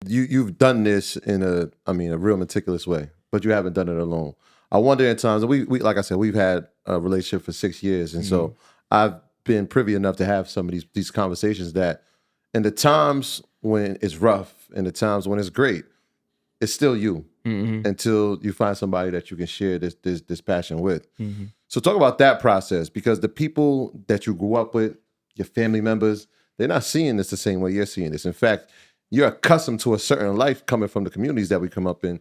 you've done this in a real meticulous way, but you haven't done it alone. I wonder in times we like I said, we've had a relationship for 6 years, and so I've been privy enough to have some of these conversations that in the times when it's rough and the times when it's great, it's still you until you find somebody that you can share this passion with. So talk about that process, because the people that you grew up with, your family members, they're not seeing this the same way you're seeing this. In fact, you're accustomed to a certain life coming from the communities that we come up in,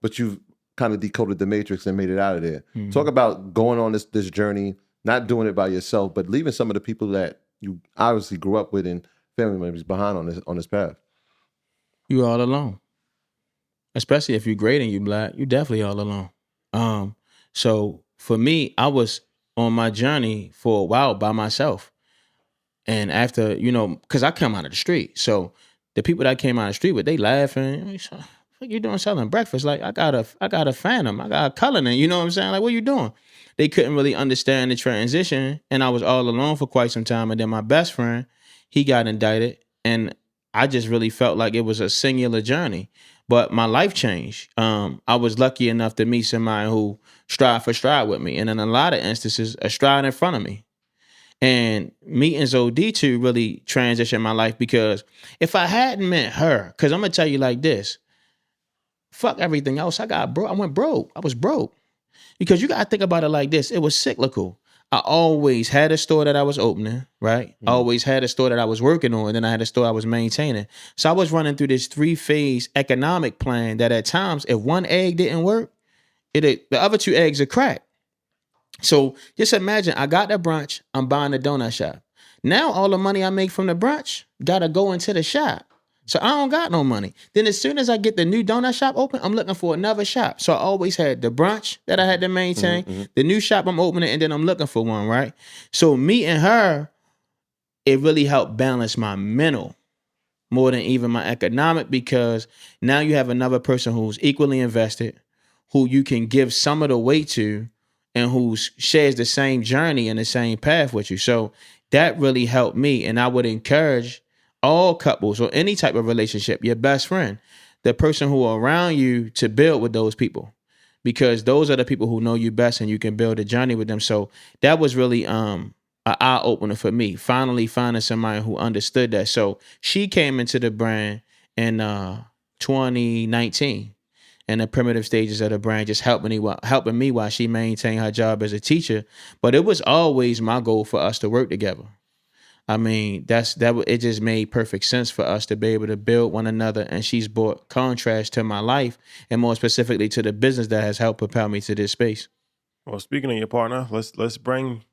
but you've kind of decoded the matrix and made it out of there. Talk about going on this journey, not doing it by yourself, but leaving some of the people that you obviously grew up with and family members behind on this path. You all alone. Especially if you're great and you Black, you definitely all alone. So for me, I was on my journey for a while by myself. And after, because I come out of the street. So the people that came out of the street with, they laughing. What you doing selling breakfast? Like, I got a Phantom. I got a Cullinan. You know what I'm saying? Like, what you doing? They couldn't really understand the transition. And I was all alone for quite some time. And then my best friend, he got indicted. And I just really felt like it was a singular journey. But my life changed. I was lucky enough to meet somebody who stride for stride with me. And in a lot of instances, a stride in front of me. And meeting Zewiditu really transitioned my life, because if I hadn't met her, because I'm going to tell you like this, fuck everything else. I went broke. I was broke. Because you got to think about it like this. It was cyclical. I always had a store that I was opening, right? I always had a store that I was working on, and then I had a store I was maintaining. So I was running through this 3-phase economic plan that at times, if one egg didn't work, the other 2 eggs would crack. So just imagine, I got the brunch, I'm buying the donut shop. Now all the money I make from the brunch gotta go into the shop. So I don't got no money. Then as soon as I get the new donut shop open, I'm looking for another shop. So I always had the brunch that I had to maintain, the new shop I'm opening, and then I'm looking for one, right? So meeting her, it really helped balance my mental more than even my economic, because now you have another person who's equally invested, who you can give some of the weight to, and who shares the same journey and the same path with you. So that really helped me. And I would encourage all couples or any type of relationship, your best friend, the person who are around you, to build with those people, because those are the people who know you best and you can build a journey with them. So that was really an eye-opener for me, finally finding somebody who understood that. So she came into the brand in 2019. And the primitive stages of the brand, just helping me while she maintained her job as a teacher. But it was always my goal for us to work together. I mean, it just made perfect sense for us to be able to build one another. And she's brought contrast to my life, and more specifically to the business that has helped propel me to this space. Well, speaking of your partner, let's bring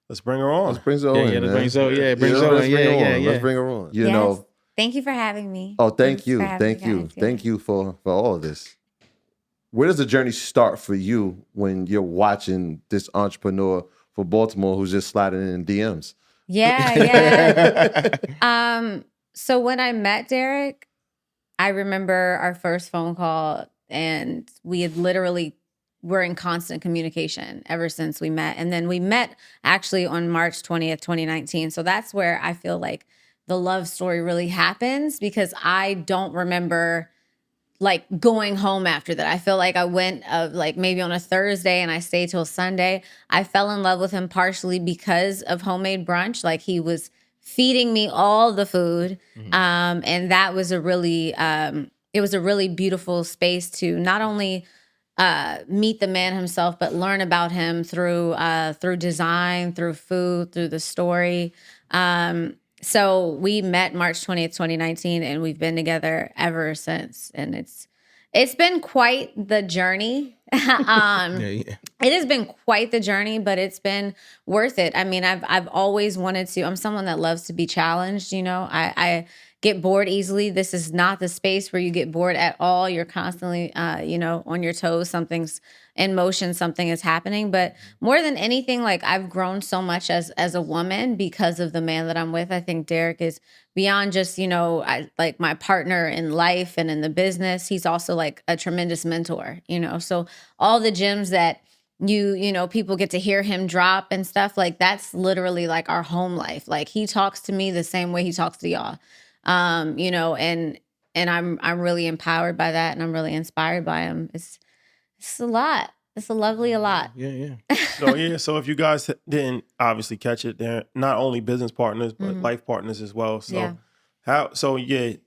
her on. Let's bring Zoe in, bring Zoe. Let's bring her on. You yes. know. Thank you for having me. Oh, thank you for all of this. Where does the journey start for you when you're watching this entrepreneur from Baltimore who's just sliding in DMs? Yeah. So when I met Derrick, I remember our first phone call, and we had were in constant communication ever since we met. And then we met actually on March 20th, 2019. So that's where I feel like the love story really happens, because I don't remember like going home after that. I feel like I went like maybe on a Thursday and I stayed till Sunday. I fell in love with him partially because of homemade brunch. Like, he was feeding me all the food. And that was it was a really beautiful space to not only meet the man himself, but learn about him through design, through food, through the story. So we met March 20th, 2019, and we've been together ever since. And it's been quite the journey. It has been quite the journey, but it's been worth it. I mean, I've always wanted to. I'm someone that loves to be challenged. You know, I get bored easily. This is not the space where you get bored at all. You're constantly, on your toes. Something's in motion, something is happening. But more than anything, like, I've grown so much as a woman because of the man that I'm with. I think Derrick is beyond just, like my partner in life and in the business. He's also like a tremendous mentor, So all the gems that people get to hear him drop and stuff, like, that's literally like our home life. Like, he talks to me the same way he talks to y'all. And and I'm really empowered by that, and I'm really inspired by him. It's a lot. It's a lot. Yeah. So if you guys didn't obviously catch it, they're not only business partners but life partners as well. So Yeah.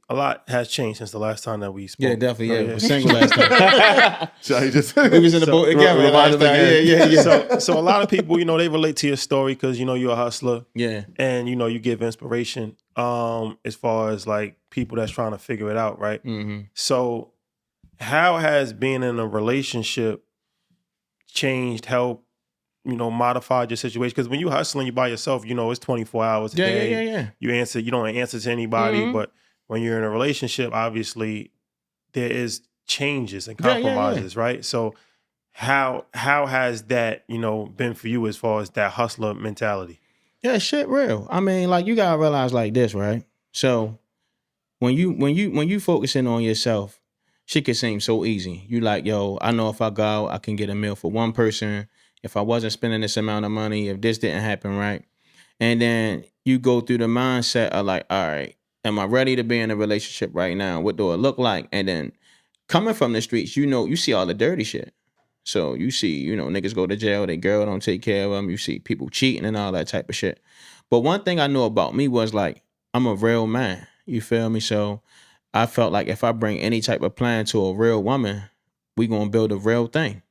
a lot has changed since the last time that we spoke. Yeah, definitely. So, Yeah, we're single last time. So he just We was in the boat together. remind last him time. again. Yeah. So a lot of people, they relate to your story because you're a hustler Yeah. and you give inspiration as far as like people that's trying to figure it out, right? Mm-hmm. So how has being in a relationship changed, helped, modified your situation? Because when you hustling, you by yourself, it's 24 hours a day. Yeah. You don't answer to anybody. Mhm. But when you're in a relationship, obviously there is changes and compromises, right? So how has that, been for you as far as that hustler mentality? Yeah, shit real. I mean, like you gotta realize like this, right? So when you focusing on yourself, shit can seem so easy. You like, yo, I know if I go out, I can get a meal for one person. If I wasn't spending this amount of money, if this didn't happen, right? And then you go through the mindset of like, all right, am I ready to be in a relationship right now? What do it look like? And then coming from the streets, you see all the dirty shit. So you see, niggas go to jail, their girl don't take care of them. You see people cheating and all that type of shit. But one thing I knew about me was like, I'm a real man. You feel me? So I felt like if I bring any type of plan to a real woman, we gonna build a real thing.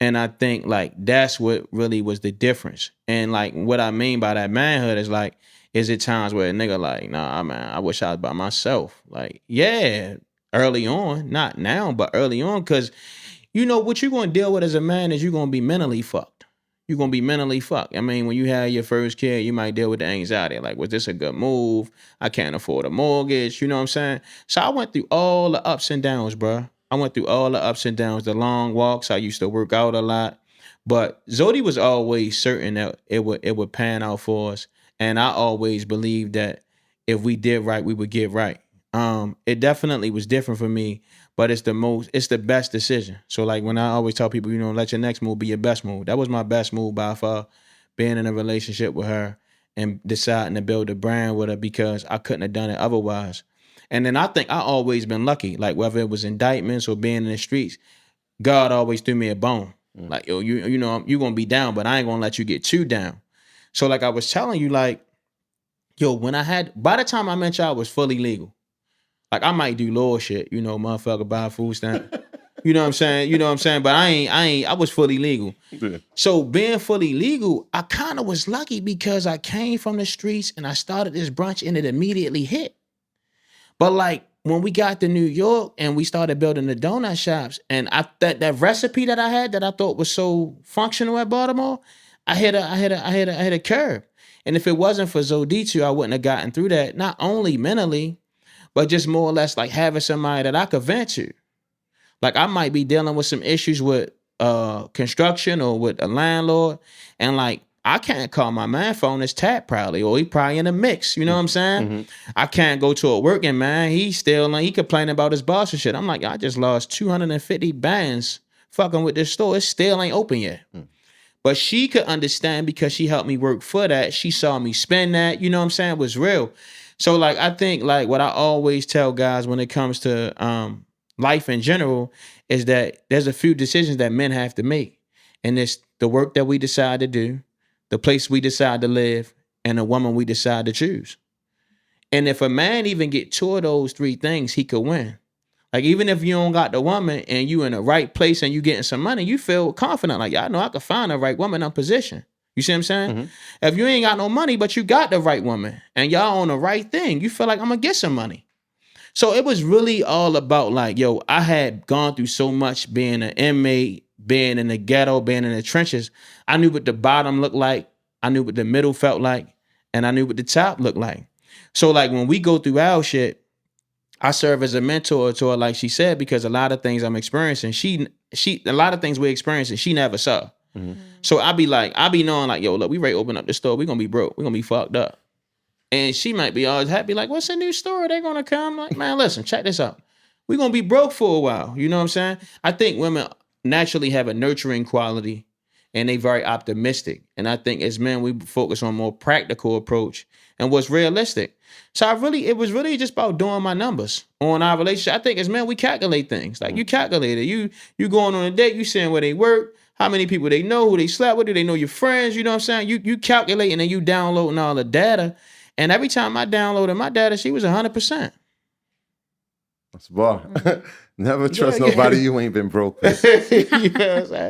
And I think like that's what really was the difference. And like what I mean by that manhood is like, is it times where a nigga like, nah, man, I wish I was by myself. Like, yeah, early on, not now, but early on, because what you're gonna deal with as a man is you're gonna be mentally fucked. You're gonna be mentally fucked. I mean, when you have your first kid, you might deal with the anxiety. Like, was this a good move? I can't afford a mortgage. You know what I'm saying? So I went through all the ups and downs, bro. I went through all the ups and downs, the long walks. I used to work out a lot. But Zodi was always certain that it would pan out for us. And I always believed that if we did right, we would get right. It definitely was different for me, but it's the best decision. So like when I always tell people, let your next move be your best move. That was my best move by far, being in a relationship with her and deciding to build a brand with her because I couldn't have done it otherwise. And then I think I always been lucky, like whether it was indictments or being in the streets, God always threw me a bone. Like, yo, you're going to be down, but I ain't going to let you get too down. So like I was telling you, like, yo, by the time I met y'all, I was fully legal. Like I might do law shit, motherfucker buy food stamp. You know what I'm saying? But I was fully legal. Yeah. So being fully legal, I kind of was lucky because I came from the streets and I started this brunch and it immediately hit. But like when we got to New York and we started building the donut shops and that recipe that I had that I thought was so functional at Baltimore, I hit a curve. And if it wasn't for Zewiditu, I wouldn't have gotten through that, not only mentally, but just more or less like having somebody that I could vent to. Like I might be dealing with some issues with construction or with a landlord, and like I can't call my man phone, is tapped probably, or he probably in a mix. You know what I'm saying? Mm-hmm. I can't go to a working man. He complaining about his boss and shit. I'm like, I just lost 250 bands fucking with this store. It still ain't open yet. Mm. But she could understand because she helped me work for that. She saw me spend that. You know what I'm saying? It was real. So like I think like what I always tell guys when it comes to life in general is that there's a few decisions that men have to make. And it's the work that we decide to do, the place we decide to live, and the woman we decide to choose. And if a man even get 2 of those 3 things, he could win. Like even if you don't got the woman and you in the right place and you getting some money, you feel confident. Like, I know I could find the right woman in position. You see what I'm saying? Mm-hmm. If you ain't got no money, but you got the right woman and y'all on the right thing, you feel like I'm gonna get some money. So it was really all about like, yo, I had gone through so much being an inmate, being in the ghetto, being in the trenches. I knew what the bottom looked like. I knew what the middle felt like. And I knew what the top looked like. So like when we go through our shit, I serve as a mentor to her, like she said, because a lot of things I'm experiencing, a lot of things we're experiencing, she never saw. Mm-hmm. So I be knowing like, yo, look, we ready to open up the store. We're going to be broke. We're going to be fucked up. And she might be always happy, like, what's a new store? They're going to come. Like, man, listen, check this out. We're going to be broke for a while. You know what I'm saying? I think women naturally have a nurturing quality. and they very optimistic. And I think as men, we focus on more practical approach and what's realistic. So it was really just about doing my numbers on our relationship. I think as men, we calculate things. Like you calculate it. You going on a date, you saying where they work, how many people they know, who they slept with, do they know your friends, you know what I'm saying? You calculating and you downloading all the data. And every time I downloaded my data, she was 100%. That's bar. Never trust nobody you ain't been broke with. You know what I'm saying?